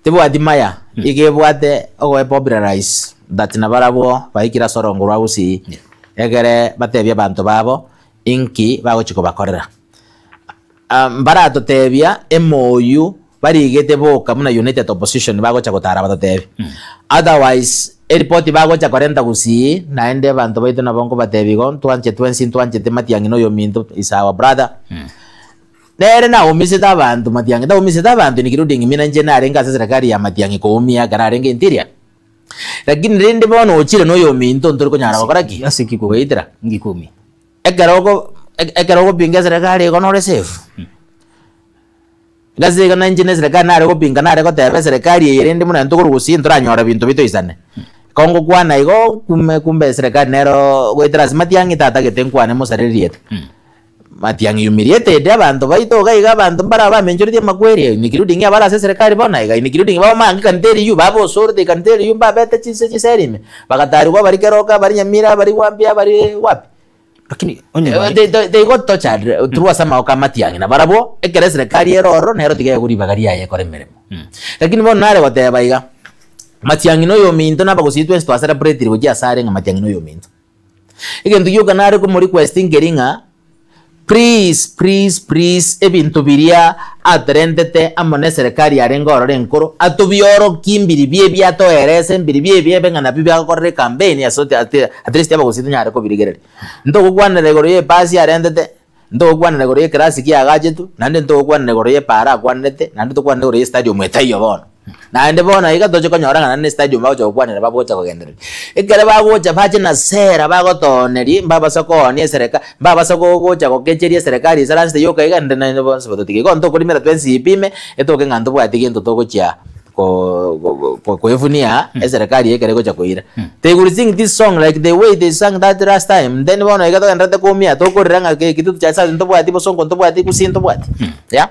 tibwati maya ikebwate ogoe popularize that nabarabo baikira sorongo rwausi egere batebia bantu babo inki bagochiko bakorera mbarato tebia MOU barigete boka muna United Opposition bagocha gotara batotebia otherwise report bagocha 40 gusi naende bantu baito nabongo batebigo twanche tematiangi no yo minto is our brother nere na umise ta bantu matiangi ta umise ta bantu nikirudi ngimina nje na renga serikali ya matiangi ko umia gara renga interior lakini rende bono ochire no yo minto ntoriko nyara bakoraki asiki ko weitira ngikumi ekerogo pinga serikali ko no receive gaze kana nje serikali na rego pinga na rego tebe serikali yerende muna ntokuru gusi ntoranyora bintu bito isane kongo kwana igo kumbe serikali nero weitira matiangi tata getenkwane mosaririete matiangi yumiriete de abantu baito gaiga abantu bara ba menjorite makweri nikirudi ngia bara serikali bona iga nikirudi ngia mangi kanteri yu babo sorte kanteri yu babete chiserime bakatari kwa bari keroka bari nyamira bari wambia bari wapi lakini they got tortured through sama okamatiangi na barabo ekere serikali eroro nero tige kuri bagari yaye kore meremo lakini bona nare gote baiga matiangi no yo minto na bagositwe sto celebrate ribuja sare nga matiangi no yo minto igendu yuga nare ko muri questing geringa please ebintu biria atrendete amone serikali arengoro renkoro atubioro kimbiri bie bia to erese mbiri bie bengana bibya korre campaign ya sote at least yaba gositu nyare ko birigerere ndo kugwana regoro ye pasi arendete ndo kugwana regoro ye classic ya gajetu nande ndo kugwana regoro ye para kwanete nande to kugwana regoro ye stadium etayo bono naende bona iga tocho konyora ngana stadium bago kwanera bagocha kogendere ekere bagocha bache na sera bagotoneri mbaba soko ni sereka mbaba soko gocha kokecheria serikali saranste yoka iga ndena bonse bototike gonto kulimera 20 ipime etoke ngando bwati gento togocha ko efunia serikali ekere gocha koira they will sing this song like the way they sang that last time then bona iga to ndate komia to koranga ke kitu cha sa ndo bwati bosongo ndo bwati kusinto bwati yeah